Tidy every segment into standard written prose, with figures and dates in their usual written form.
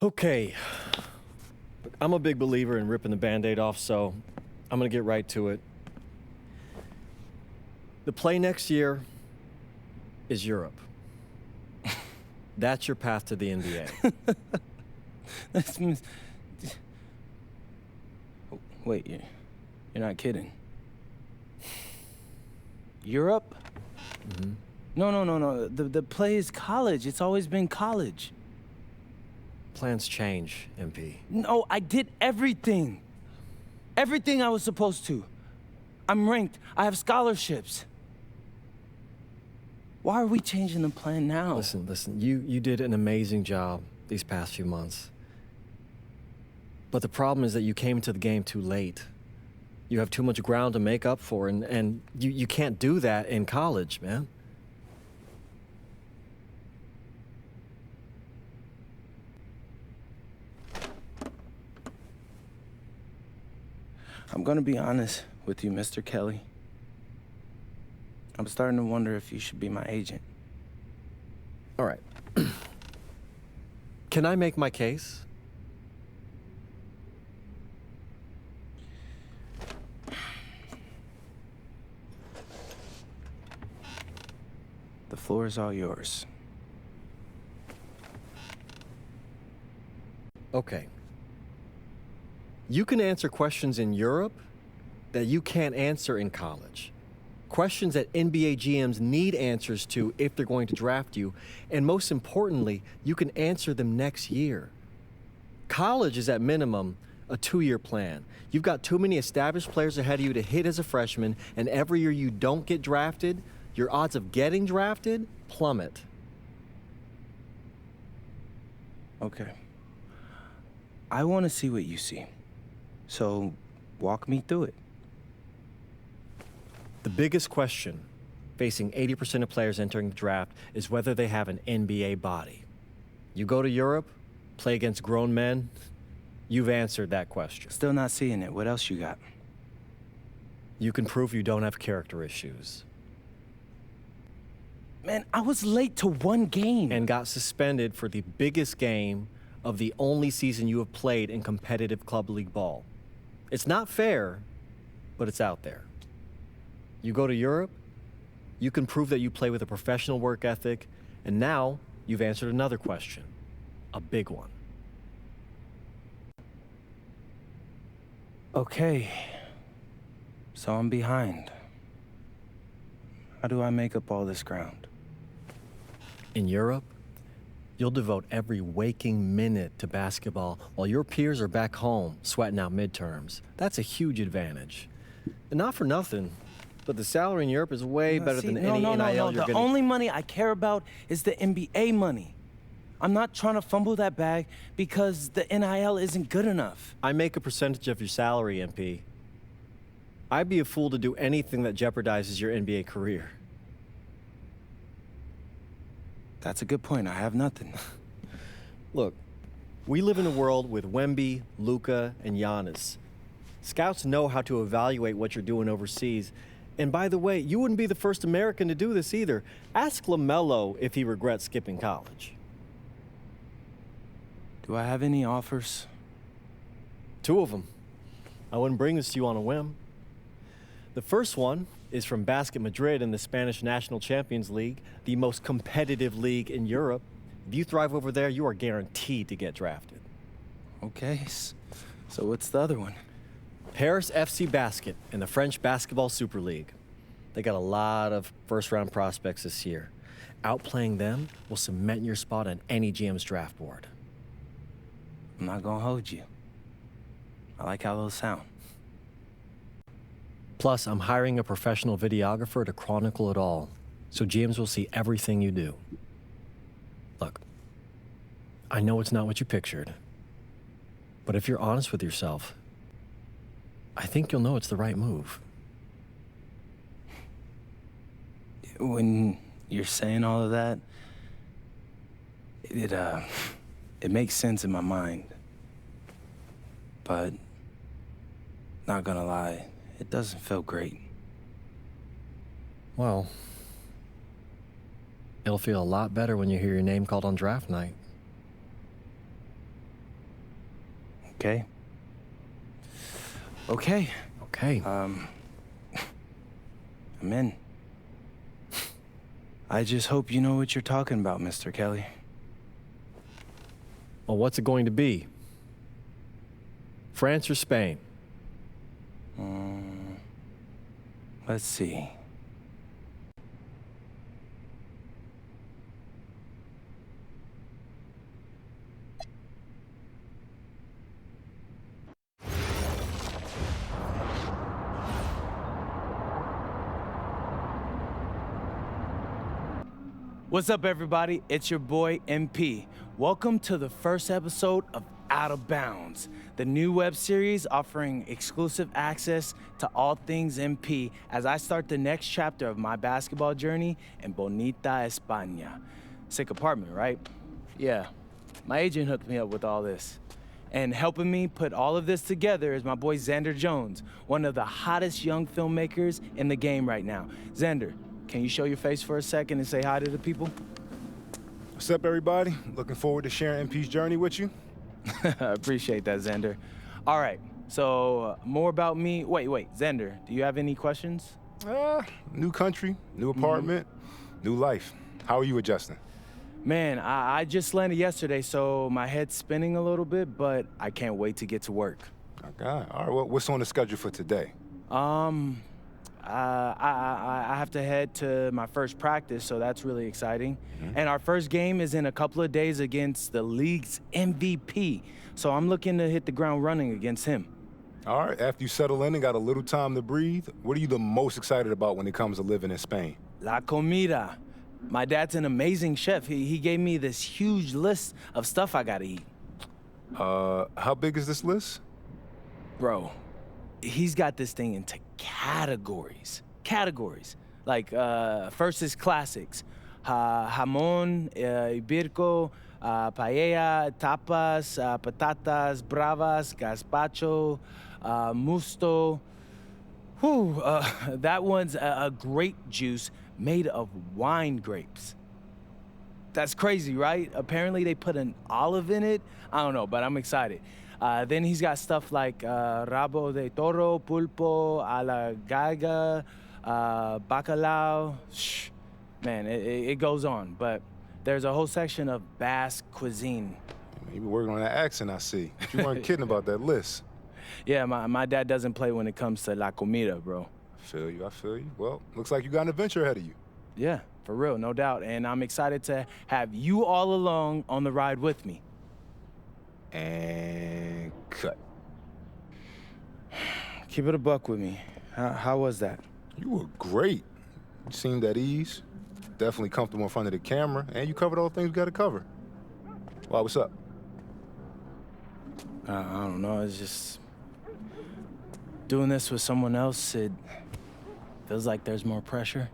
Okay, I'm a big believer in ripping the Band-Aid off, so I'm gonna get right to it. The play next year is Europe. That's your path to the NBA. Wait, you're not kidding. Europe? Mm-hmm. No. The play is college. It's always been college. Plans change, MP. No, I did everything. Everything I was supposed to. I'm ranked. I have scholarships. Why are we changing the plan now? Listen, you did an amazing job these past few months. But the problem is that you came into the game too late. You have too much ground to make up for, and you can't do that in college, man. I'm gonna be honest with you, Mr. Kelly. I'm starting to wonder if you should be my agent. All right. Can I make my case? The floor is all yours. Okay. You can answer questions in Europe that you can't answer in college. Questions that NBA GMs need answers to if they're going to draft you. And most importantly, you can answer them next year. College is at minimum a 2-year plan. You've got too many established players ahead of you to hit as a freshman, and every year you don't get drafted, your odds of getting drafted plummet. Okay. I want to see what you see. So, walk me through it. The biggest question facing 80% of players entering the draft is whether they have an NBA body. You go to Europe, play against grown men, you've answered that question. Still not seeing it. What else you got? You can prove you don't have character issues. Man, I was late to one game. And got suspended for the biggest game of the only season you have played in competitive club league ball. It's not fair, but it's out there. You go to Europe, you can prove that you play with a professional work ethic, and now you've answered another question, a big one. Okay, so I'm behind. How do I make up all this ground? In Europe, you'll devote every waking minute to basketball while your peers are back home sweating out midterms. That's a huge advantage. And not for nothing, but the salary in Europe is way better than any NIL you're The only money I care about is the NBA money. I'm not trying to fumble that bag because the NIL isn't good enough. I make a percentage of your salary, MP. I'd be a fool to do anything that jeopardizes your NBA career. That's a good point. I have nothing. Look, we live in a world with Wemby, Luka, and Giannis. Scouts know how to evaluate what you're doing overseas. And by the way, you wouldn't be the first American to do this either. Ask LaMelo if he regrets skipping college. Do I have any offers? 2 of them. I wouldn't bring this to you on a whim. The first one is from Basket Madrid in the Spanish National Champions League, the most competitive league in Europe. If you thrive over there, you are guaranteed to get drafted. Okay, so what's the other one? Paris FC Basket in the French Basketball Super League. They got a lot of first-round prospects this year. Outplaying them will cement your spot on any GM's draft board. I'm not gonna hold you. I like how those sound. Plus, I'm hiring a professional videographer to chronicle it all, so GMs will see everything you do. Look, I know it's not what you pictured, but if you're honest with yourself, I think you'll know it's the right move. When you're saying all of that, it makes sense in my mind. But, not gonna lie, it doesn't feel great. Well, it'll feel a lot better when you hear your name called on draft night. Okay. Okay. Okay. I'm in. I just hope you know what you're talking about, Mr. Kelly. Well, what's it going to be? France or Spain? Let's see. What's up, everybody? It's your boy, MP. Welcome to the first episode of Out of Bounds, the new web series offering exclusive access to all things MP as I start the next chapter of my basketball journey in Bonita, España. Sick apartment, right? Yeah, my agent hooked me up with all this. And helping me put all of this together is my boy Xander Jones, one of the hottest young filmmakers in the game right now. Xander, can you show your face for a second and say hi to the people? What's up, everybody? Looking forward to sharing MP's journey with you. I appreciate that, Xander. All right, so more about me. Wait, Xander, do you have any questions? New country, new apartment, new life. How are you adjusting? Man, I just landed yesterday, so my head's spinning a little bit, but I can't wait to get to work. Okay, all right, well, what's on the schedule for today? I have to head to my first practice, so that's really exciting. And our first game is in a couple of days against the league's MVP, so I'm looking to hit the ground running against him. All right, after you settle in and got a little time to breathe, what are you the most excited about when it comes to living in Spain? La comida. My dad's an amazing chef. He gave me this huge list of stuff I gotta eat. How big is this list? Bro, he's got this thing into categories. Like, first is classics. Jamón, ibirco, paella, tapas, patatas, bravas, gazpacho, musto. Whew, that one's a grape juice made of wine grapes. That's crazy, right? Apparently they put an olive in it. I don't know, but I'm excited. Then he's got stuff like rabo de toro, pulpo, a la gallega, bacalao. Shh. Man, it goes on, but there's a whole section of Basque cuisine. You been working on that accent, I see. But you weren't kidding about that list. Yeah, my dad doesn't play when it comes to la comida, bro. I feel you. Well, looks like you got an adventure ahead of you. Yeah, for real, no doubt. And I'm excited to have you all along on the ride with me. And cut. Keep it a buck with me. How was that? You were great. You seemed at ease. Definitely comfortable in front of the camera, and you covered all the things we got to cover. Why, what's up? I don't know, it's just... doing this with someone else, it feels like there's more pressure.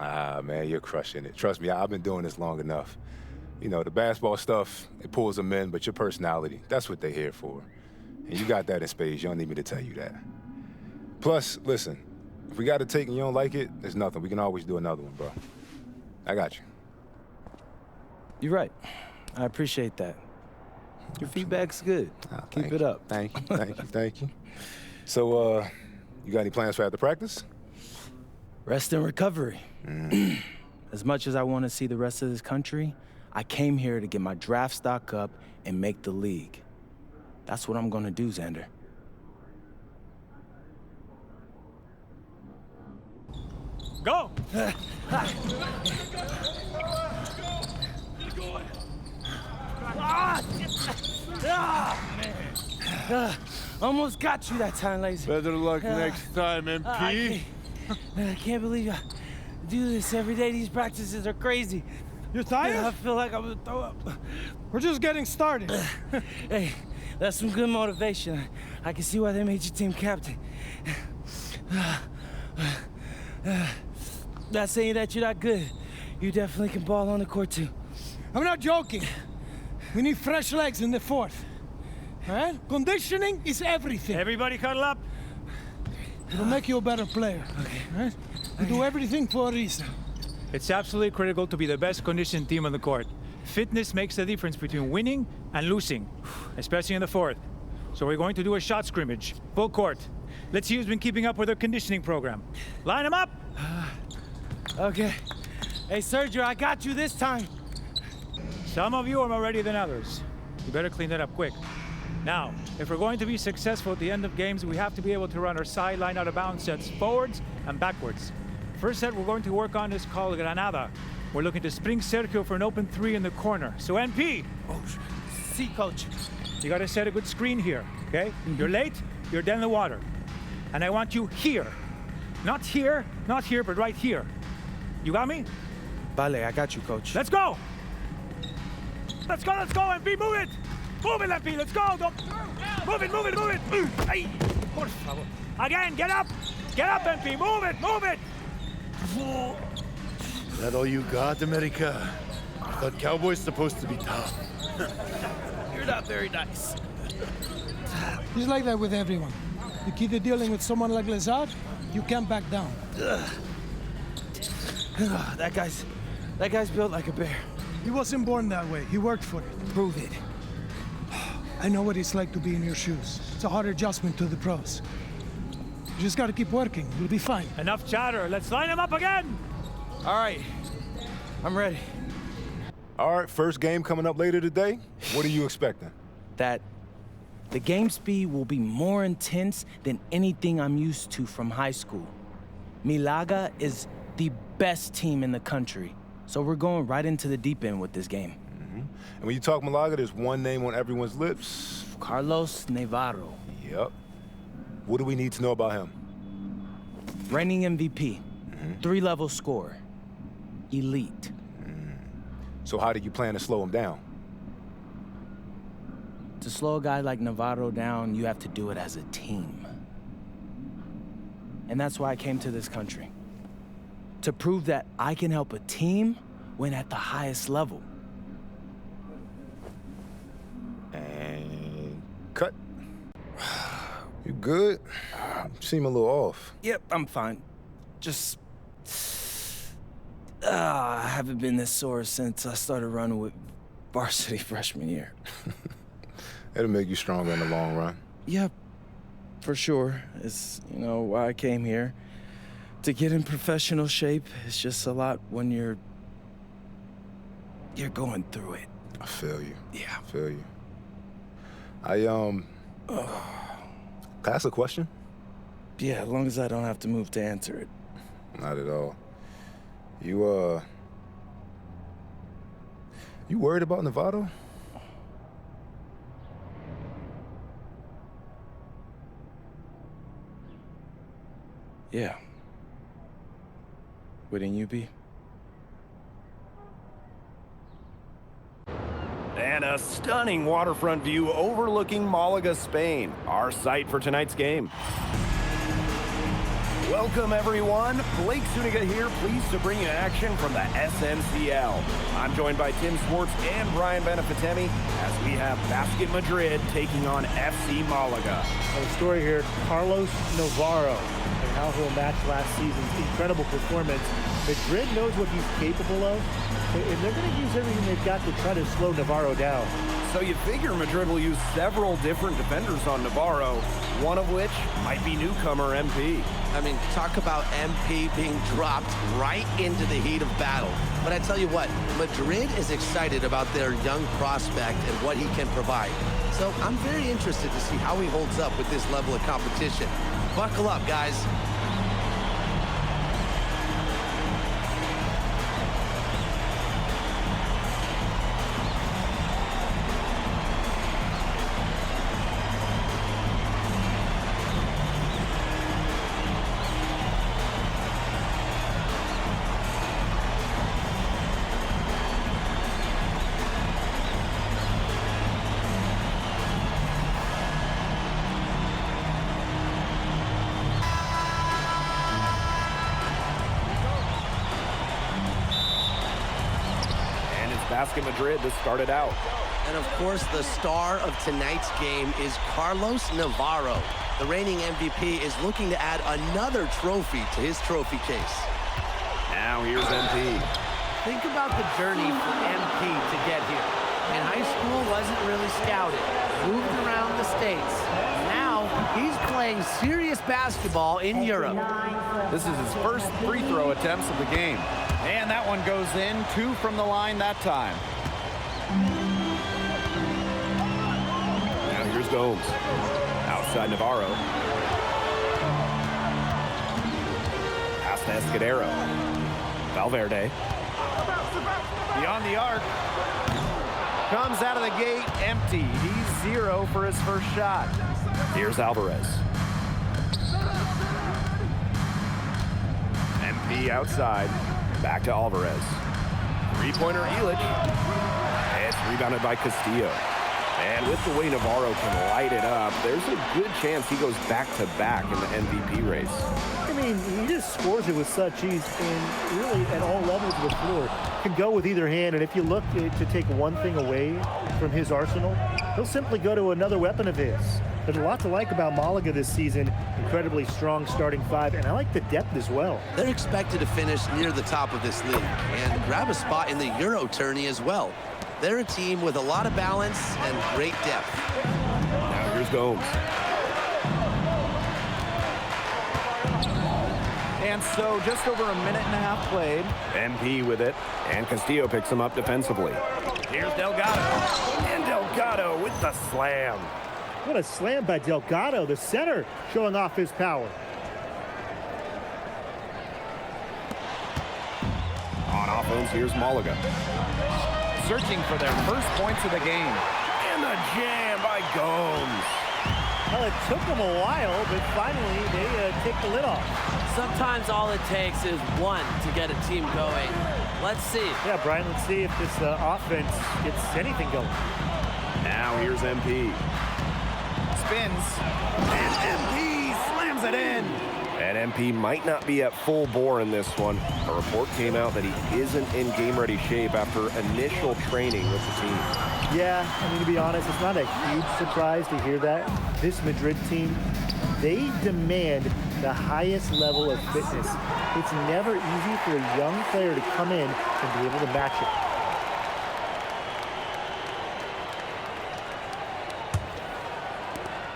Ah, man, you're crushing it. Trust me, I've been doing this long enough. You know, the basketball stuff, it pulls them in, but your personality, that's what they're here for. And you got that in spades. You don't need me to tell you that. Plus, listen, if we got to take and you don't like it, there's nothing. We can always do another one, bro. I got you. You're right. I appreciate that. Your feedback's good. Keep it up. Thank you. So, you got any plans for after practice? Rest and recovery. As much as I want to see the rest of this country, I came here to get my draft stock up and make the league. That's what I'm gonna do, Xander. Go! Almost got you that time, Lazy. Better luck next time, MP. I can't believe I do this every day. These practices are crazy. You're tired? I feel like I'm gonna throw up. We're just getting started. Hey, that's some good motivation. I can see why they made you team captain. Not saying that you're not good. You definitely can ball on the court too. I'm not joking. We need fresh legs in the fourth. All right? Conditioning is everything. Everybody cuddle up. It'll make you a better player. Okay. All right? We do everything for a reason. It's absolutely critical to be the best conditioned team on the court. Fitness makes the difference between winning and losing, especially in the fourth. So we're going to do a shot scrimmage, full court. Let's see who's been keeping up with their conditioning program. Line them up! Okay. Hey, Sergio, I got you this time. Some of you are more ready than others. You better clean that up quick. Now, if we're going to be successful at the end of games, we have to be able to run our sideline out of bounds sets forwards and backwards. First set we're going to work on is called Granada. We're looking to spring Sergio for an open 3 in the corner. So NP, See, coach. you gotta set a good screen here, okay? You're late, you're dead in the water. And I want you here. Not here, but right here. You got me? Vale, I got you, coach. Let's go! Let's go, MP, move it! Move it, MP, let's go! Don't... Move it! Ay, por favor. Again, get up! Get up, MP, move it! That all you got, America? I thought cowboys supposed to be tough. You're not very nice. He's like that with everyone. You keep dealing with someone like Lazard, you can't back down. That guy's built like a bear. He wasn't born that way. He worked for it. Prove it. I know what it's like to be in your shoes. It's a hard adjustment to the pros. You just gotta keep working. You'll be fine. Enough chatter, let's line them up again! All right, I'm ready. All right, first game coming up later today. What are you expecting? That the game speed will be more intense than anything I'm used to from high school. Milaga is the best team in the country, so we're going right into the deep end with this game. And when you talk Malaga, there's one name on everyone's lips. Carlos Navarro, Yep. What do we need to know about him? reigning MVP, 3-level scorer, elite. So how do you plan to slow him down? To slow a guy like Navarro down, you have to do it as a team. And that's why I came to this country. To prove that I can help a team win at the highest level. And cut. You good? You seem a little off. Yep, I'm fine. Just... I haven't been this sore since I started running with varsity freshman year. It'll make you stronger in the long run. Yep, for sure. It's, you know, why I came here. To get in professional shape, it's just a lot when you're going through it. I feel you. Yeah. I feel you. Can I ask a question? Yeah, as long as I don't have to move to answer it. Not at all. You worried about Novato? Yeah. Wouldn't you be? And a stunning waterfront view overlooking Malaga, Spain, our site for tonight's game. Welcome, everyone. Blake Zuniga here, pleased to bring you action from the SNCL. I'm joined by Tim Swartz and Brian Benefitemi as we have Basket Madrid taking on FC Malaga. The story here, Carlos Navarro, and how he'll match last season's incredible performance. Madrid knows what he's capable of, and they're going to use everything they've got to try to slow Navarro down. So you figure Madrid will use several different defenders on Navarro, one of which might be newcomer MP. I mean, talk about MP being dropped right into the heat of battle. But I tell you what, Madrid is excited about their young prospect and what he can provide. So I'm very interested to see how he holds up with this level of competition. Buckle up, guys. Basket Madrid to start it out. And of course, the star of tonight's game is Carlos Navarro. The reigning MVP is looking to add another trophy to his trophy case. Now here's MP. Think about the journey for MP to get here. In high school, wasn't really scouted. Moved around the States. Now, he's playing serious basketball in Europe. This is his first free throw attempts of the game. And that one goes in, 2 from the line that time. Now here's Gomes. Outside Navarro. Pass to Escudero. Valverde. Beyond the arc. Comes out of the gate empty. He's 0 for his first shot. Here's Alvarez. MP outside. Back to Alvarez. Three-pointer ELITE. It's rebounded by Castillo. And with the way Navarro can light it up, there's a good chance he goes back-to-back in the MVP race. I mean, he just scores it with such ease, and really at all levels of the floor. Can go with either hand, and if you look to take one thing away from his arsenal, he'll simply go to another weapon of his. There's a lot to like about Malaga this season. Incredibly strong starting 5, and I like the depth as well. They're expected to finish near the top of this league and grab a spot in the Euro tourney as well. They're a team with a lot of balance and great depth. Now here's Gomes. And so just over a minute and a half played. MP with it, and Castillo picks him up defensively. Here's Delgado. And Delgado with the slam. What a slam by Delgado, the center, showing off his power. On offense, here's Malaga. Searching for their first points of the game. And the jam by Gomes. Well, it took them a while, but finally they take the lid off. Sometimes all it takes is one to get a team going. Let's see. Yeah, Brian, let's see if this offense gets anything going. Now here's MP. Spins. And MP slams it in. And MP might not be at full bore in this one. A report came out that he isn't in game-ready shape after initial training with the team. Yeah, I mean, to be honest, it's not a huge surprise to hear that. This Madrid team, they demand the highest level of fitness. It's never easy for a young player to come in and be able to match it.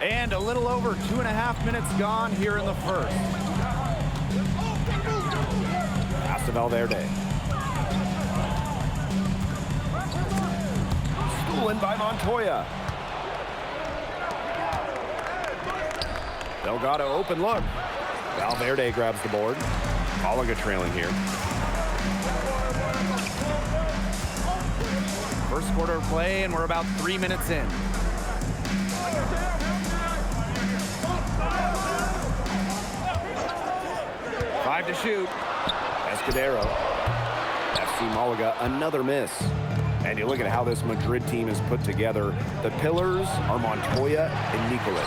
And a little over 2.5 minutes gone here in the first. Pass to Valverde. Stolen by Montoya. Delgado open look. Valverde grabs the board. Malaga trailing here. First quarter of play, and we're about 3 minutes in. Five to shoot. Escudero. FC Malaga, another miss. And you look at how this Madrid team is put together. The pillars are Montoya and Nikolic.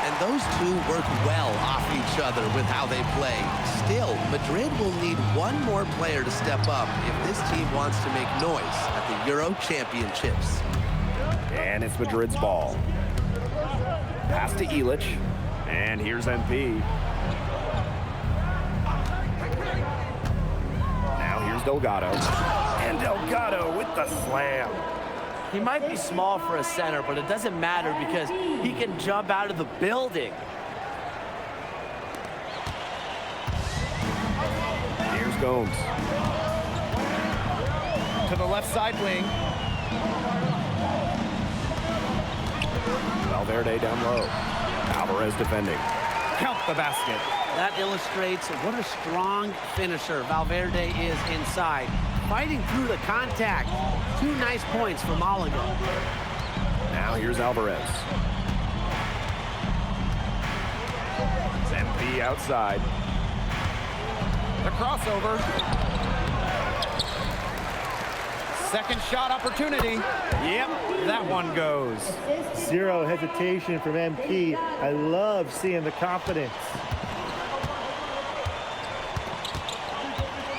And those two work well off each other with how they play. Still, Madrid will need one more player to step up if this team wants to make noise at the Euro Championships. And it's Madrid's ball. Pass to ELITE. And here's MP. Now here's Delgado. And Delgado with the slam. He might be small for a center, but it doesn't matter because he can jump out of the building. Here's Gomes. To the left side wing. Valverde down low. Alvarez defending. Count the basket. That illustrates what a strong finisher Valverde is inside. Fighting through the contact. 2 nice points for Malaga. Now here's Alvarez. It's MP outside. The crossover. Second shot opportunity. Yep, that one goes. Zero hesitation from MP. I love seeing the confidence.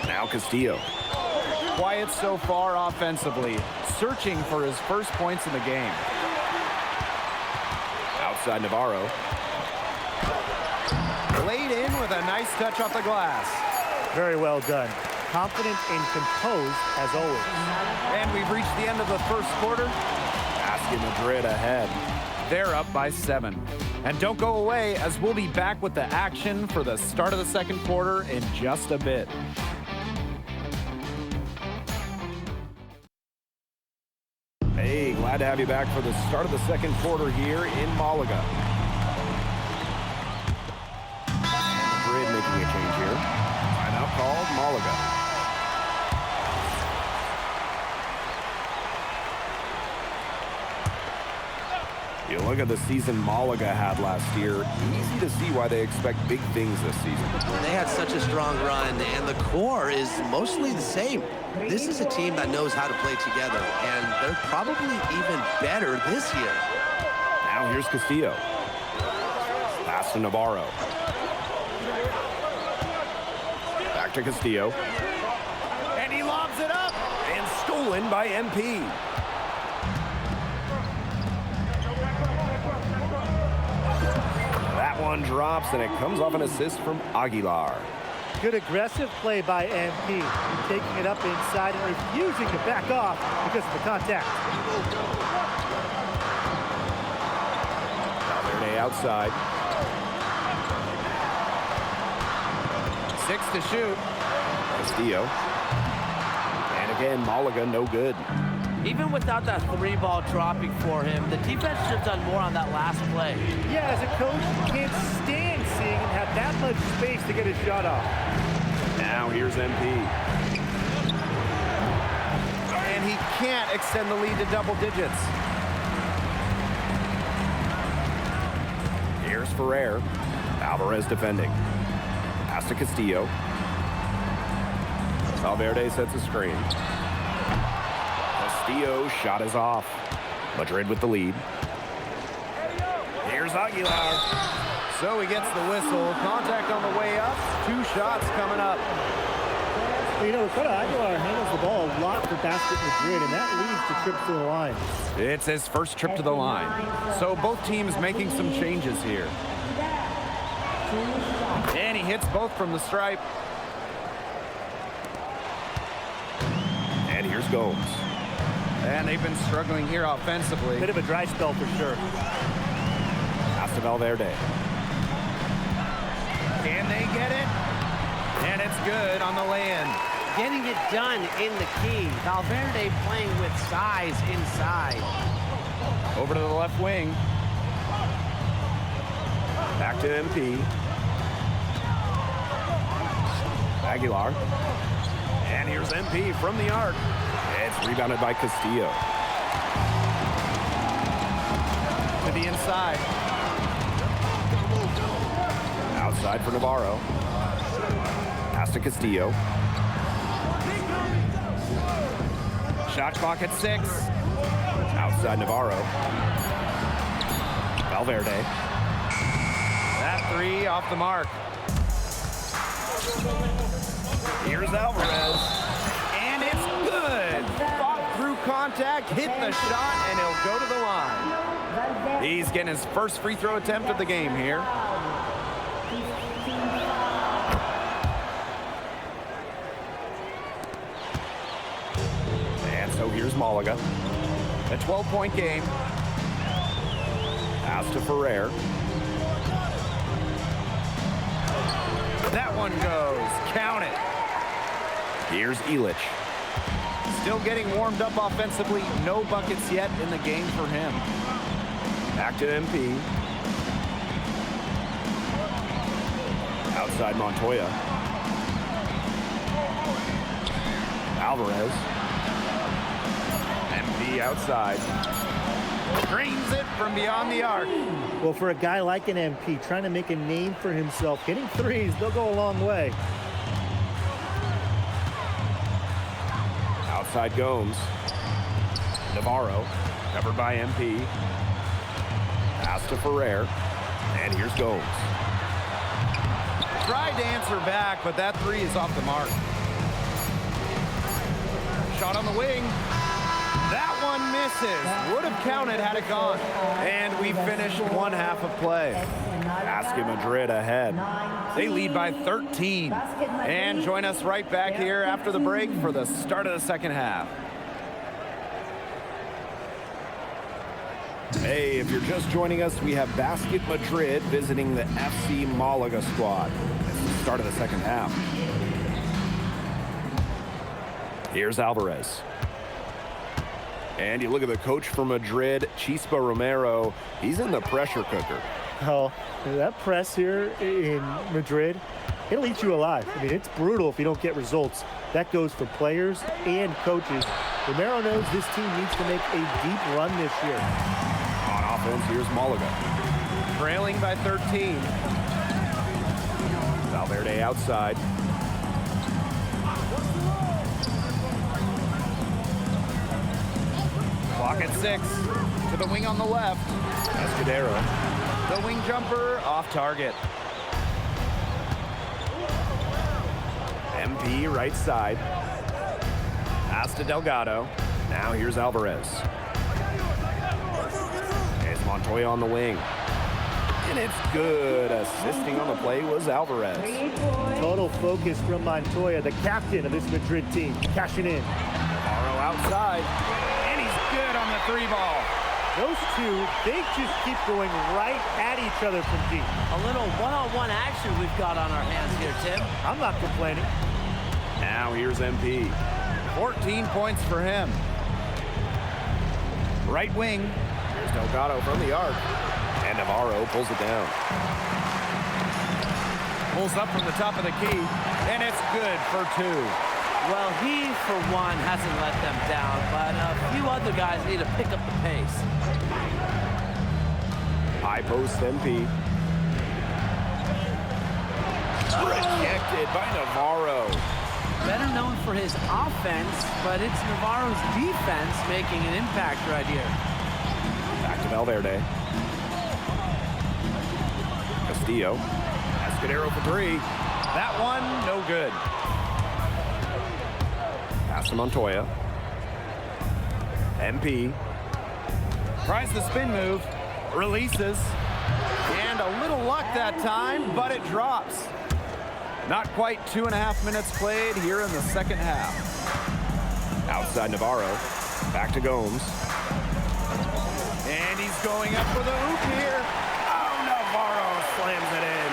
Now Castillo. Quiet so far offensively, searching for his first points in the game. Outside Navarro. Laid in with a nice touch off the glass. Very well done. confident and composed as always. And we've reached the end of the first quarter. Basket Madrid ahead. They're up by 7. And don't go away, as we'll be back with the action for the start of the second quarter in just a bit. Hey, glad to have you back for the start of the second quarter here in Malaga. Madrid making a change here. Timeout called, Malaga. You look at the season Malaga had last year, easy to see why they expect big things this season. They had such a strong run, and the core is mostly the same. This is a team that knows how to play together, and they're probably even better this year. Now here's Castillo. Pass to Navarro. Back to Castillo. And he lobs it up. And stolen by MP. That one drops, and it comes off an assist from Aguilar. Good aggressive play by MP, taking it up inside and refusing to back off because of the contact. Valverde outside. 6 to shoot. Castillo. And again, Malaga no good. Even without that 3-ball dropping for him, the defense should have done more on that last play. Yeah, as a coach, you can't stand seeing him have that much space to get his shot off. Now here's MP. And he can't extend the lead to double digits. Here's Ferrer. Alvarez defending. Pass to Castillo. Valverde sets a screen. Castillo shot is off. Madrid with the lead. Here's Aguilar. So he gets the whistle. Contact on the way up. 2 shots coming up. You know, Aguilar handles the ball a lot for Basket Madrid, and that leads to trips to the line. It's his first trip to the line. So both teams making some changes here. And he hits both from the stripe. And here's Gomes. And they've been struggling here offensively. Bit of a dry spell for sure. Pass to Valverde. Can they get it? And it's good on the lay-in. Getting it done in the key. Valverde playing with size inside. Over to the left wing. Back to MP. Aguilar. And here's MP from the arc. It's rebounded by Castillo. To the inside. Outside for Navarro. Pass to Castillo. Shot clock at 6. Outside Navarro. Valverde. That 3 off the mark. Here's Alvarez. And it's good. Fought through contact, hit the shot, and he'll go to the line. He's getting his first free throw attempt of the game here. And so here's Malaga. A 12-point game. Pass to Ferrer. That one goes. Count it. Here's ELITE. Still getting warmed up offensively. No buckets yet in the game for him. Back to MP. Outside Montoya. Alvarez. MP outside. Drains it from beyond the arc. Well, for a guy like an MP trying to make a name for himself, hitting threes, they'll go a long way. Outside Gomes. Navarro, covered by MP. Pass to Ferrer. And here's Gomes. Tried to answer back, but that 3 is off the mark. Shot on the wing. That one misses. Would have counted had it gone. And we finished one half of play. Basket Madrid ahead. They lead by 13. And join us right back here after the break for the start of the second half. Hey, if you're just joining us, we have Basket Madrid visiting the FC Malaga squad. It's the start of the second half. Here's Alvarez. And you look at the coach for Madrid, Chispa Romero. He's in the pressure cooker. Oh, that press here in Madrid, it'll eat you alive. I mean, it's brutal if you don't get results. That goes for players and coaches. Romero knows this team needs to make a deep run this year. On offense, here's Malaga. Trailing by 13. Valverde outside. Clock at 6. To the wing on the left. Escudero. The wing jumper off target. MP right side. Pass to Delgado. Now here's Alvarez. It's Montoya on the wing. And it's good. Assisting on the play was Alvarez. Total focus from Montoya, the captain of this Madrid team, cashing in. Navarro outside. And he's good on the 3-ball. Those two, they just keep going right at each other from deep. A little one-on-one action we've got on our hands here, Tim. I'm not complaining. Now here's MP. 14 points for him. Right wing. Here's Delgado from the arc. And Navarro pulls it down. Pulls up from the top of the key. And it's good for 2. Well, he, for one, hasn't let them down, but a few other guys need to pick up the pace. High post MP. Rejected by Navarro. Better known for his offense, but it's Navarro's defense making an impact right here. Back to Valverde. Castillo. Escudero for 3. That one, no good. Pass to Montoya. MP. Tries the spin move. Releases. And a little luck that time, but it drops. Not quite 2.5 minutes played here in the second half. Outside Navarro. Back to Gomes. And he's going up for the hoop here. Oh, Navarro slams it in.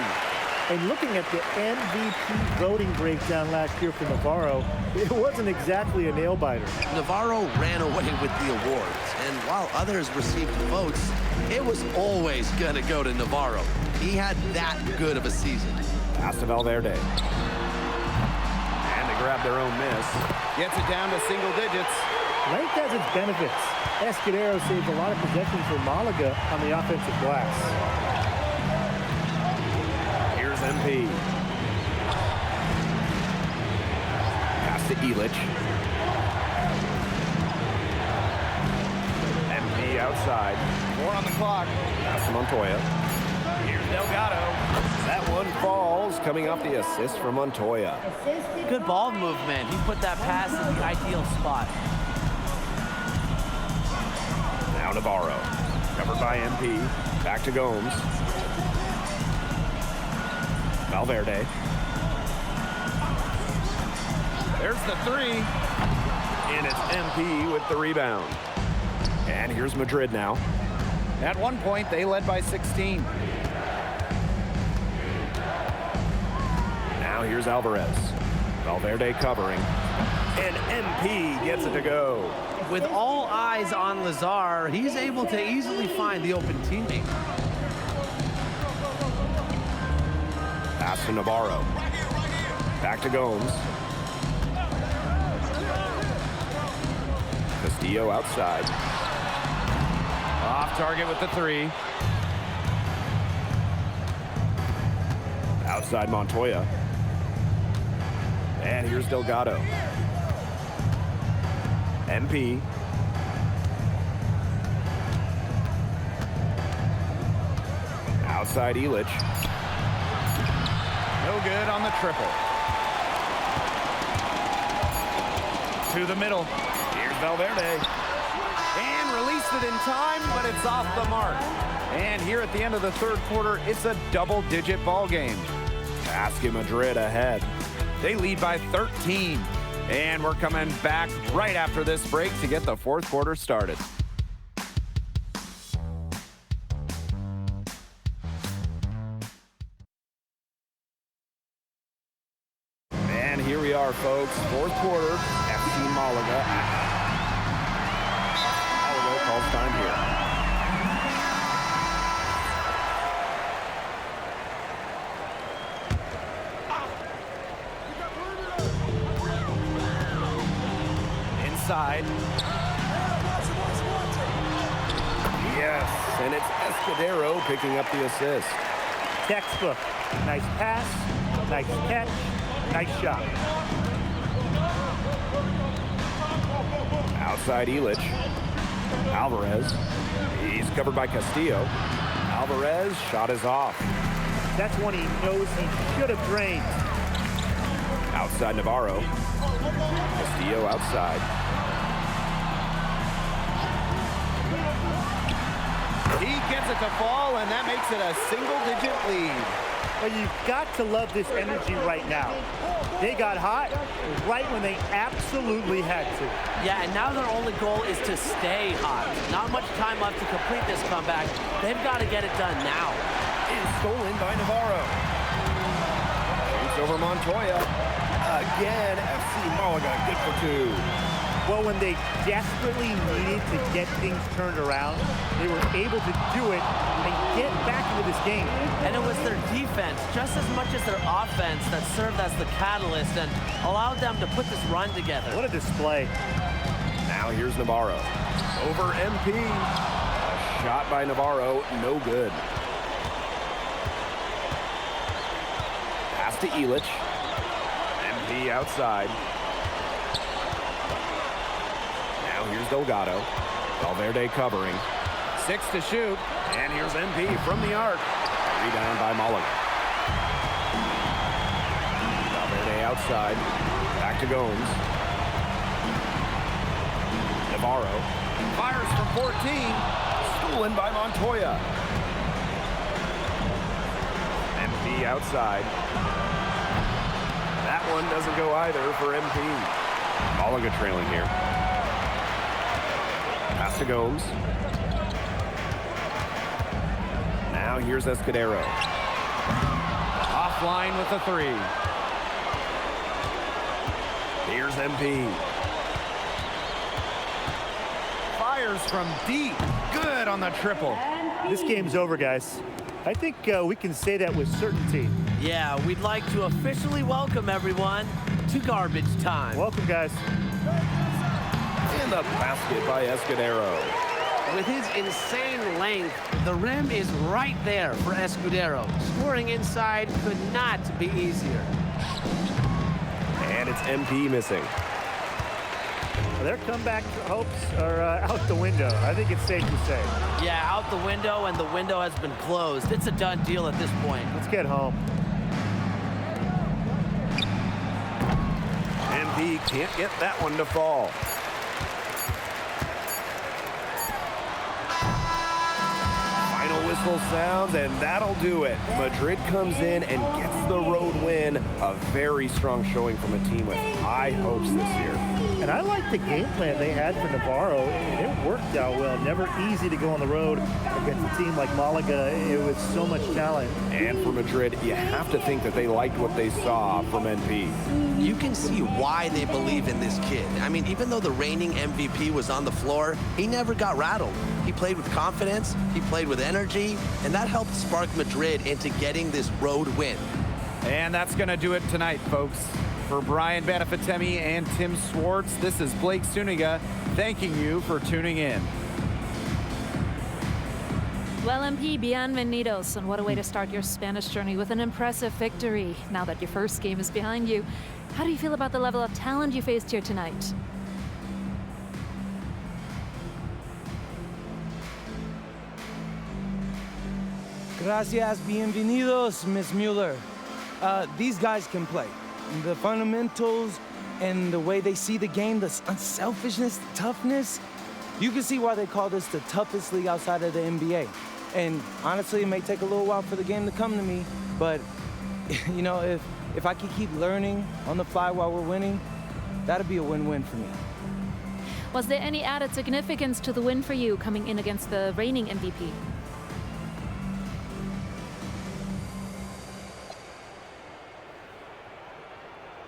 And looking at the MVP voting breakdown last year for Navarro, it wasn't exactly a nail-biter. Navarro ran away with the awards, and while others received votes, it was always going to go to Navarro. He had that good of a season. Pass to Valverde. And they grab their own miss. Gets it down to single digits. Length has its benefits. Escudero saved a lot of possessions for Malaga on the offensive glass. Here's MP. Pass to ELITE. MP outside. 4 on the clock. Pass to Montoya. Here's Delgado. That one falls, coming off the assist from Montoya. Good ball movement. He put that pass in the ideal spot. Now Navarro. Covered by MP. Back to Gomes. Valverde. There's the 3. And it's MP with the rebound. And here's Madrid now. At one point, they led by 16. Now here's Alvarez. Valverde covering. And MP gets it to go. With all eyes on Lazar, he's able to easily find the open teammate. Pass to Navarro. Back to Gomes. Castillo outside. Off target with the 3. Outside Montoya. And here's Delgado. MP. Outside ELITE. No good on the triple. To the middle. Here's Valverde. And Released it in time, but it's off the mark. And here at the end of the third quarter, it's a double-digit ball game. Basket Madrid ahead. They lead by 13. And we're coming back right after this break to get the fourth quarter started. And here we are, folks. Fourth quarter. FC Malaga. Malaga calls time here. Inside. Yes, and it's Escudero picking up the assist. Textbook. Nice pass, nice catch, nice shot. Outside Elich. Alvarez. He's covered by Castillo. Alvarez, shot is off. That's one he knows he should have drained. Outside Navarro. Castillo outside. He gets it to fall, and that makes it a single-digit lead. Well, you've got to love this energy right now. They got hot right when they absolutely had to. Yeah, and now their only goal is to stay hot. Not much time left to complete this comeback. They've got to get it done now. Is stolen by Navarro. Shoots over Montoya. Again, FC Malaga, good for two. Well, when they desperately needed to get things turned around, they were able to do it and get back into this game. And it was their defense, just as much as their offense, that served as the catalyst and allowed them to put this run together. What a display. Now here's Navarro. Over MP. A shot by Navarro, no good. Pass to Elich. MP outside. Now here's Delgado. Valverde covering. 6 to shoot. And here's MP from the arc. Rebound by Malaga. Valverde outside. Back to Gomes. Navarro. Fires from 14. Stolen by Montoya. MP outside. That one doesn't go either for MP. Malaga trailing here. Pass to Gomes. Now here's Escudero. Offline with a 3. Here's MP. Fires from deep. Good on the triple. This game's over, guys. I think we can say that with certainty. Yeah, we'd like to officially welcome everyone to garbage time. Welcome, guys. In the basket by Escudero. With his insane length, the rim is right there for Escudero. Scoring inside could not be easier. And it's MP missing. Well, their comeback hopes are out the window. I think it's safe to say. Yeah, out the window, and the window has been closed. It's a done deal at this point. Let's get home. MP can't get that one to fall. Final whistle sounds, and that'll do it. Madrid comes in and gets the road win. A very strong showing from a team with high hopes this year. And I like the game plan they had for Navarro. It worked out well. Never easy to go on the road against a team like Malaga with so much talent. And for Madrid, you have to think that they liked what they saw from NP. You can see why they believe in this kid. I mean, even though the reigning MVP was on the floor, he never got rattled. He played with confidence, he played with energy, and that helped spark Madrid into getting this road win. And that's going to do it tonight, folks. For Brian Banafitemi and Tim Swartz, this is Blake Suniga thanking you for tuning in. Well, MP, bienvenidos, and what a way to start your Spanish journey with an impressive victory. Now that your first game is behind you, how do you feel about the level of talent you faced here tonight? Gracias, bienvenidos, Miss Mueller. These guys can play. The fundamentals and the way they see the game, the unselfishness, the toughness, You can see why they call this the toughest league outside of the NBA. And honestly, it may take a little while for the game to come to me, but you know, if I could keep learning on the fly while we're winning, that'd be a win-win for me. Was there any added significance to the win for you coming in against the reigning MVP?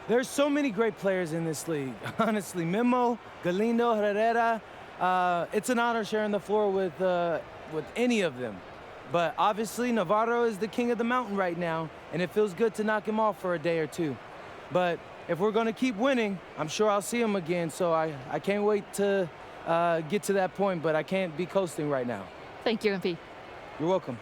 There's so many great players in this league. Honestly, Memo, Galindo, Herrera, it's an honor sharing the floor with any of them. But obviously, Navarro is the king of the mountain right now, and it feels good to knock him off for a day or two. But if we're gonna keep winning, I'm sure I'll see him again, so I can't wait to get to that point, but I can't be coasting right now. Thank you, MP. You're welcome.